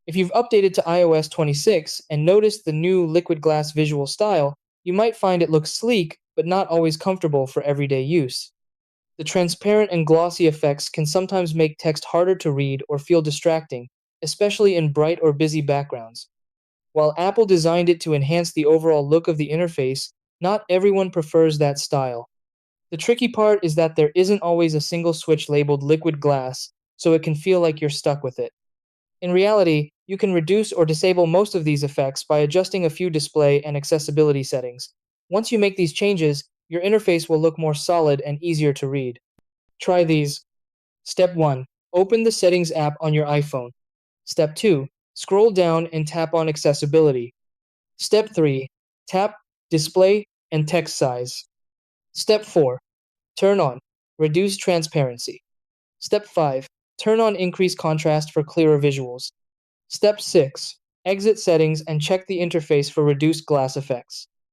If you've updated to iOS 26 and noticed the new liquid glass visual style, you might find it looks sleek but not always comfortable for everyday use. The transparent and glossy effects can sometimes make text harder to read or feel distracting, especially in bright or busy backgrounds. While Apple designed it to enhance the overall look of the interface, not everyone prefers that style. The tricky part is that there isn't always a single switch labeled liquid glass, so it can feel like you're stuck with it. In reality, you can reduce or disable most of these effects by adjusting a few display and accessibility settings. Once you make these changes, your interface will look more solid and easier to read. Try these. Step 1. Open the Settings app on your iPhone. Step 2. Scroll down and tap on Accessibility. Step 3. Tap Display and Text Size. Step 4. Turn on Reduce Transparency. Step 5. Turn on Increase Contrast for clearer visuals. Step 6. Exit settings and check the interface for reduced glass effects.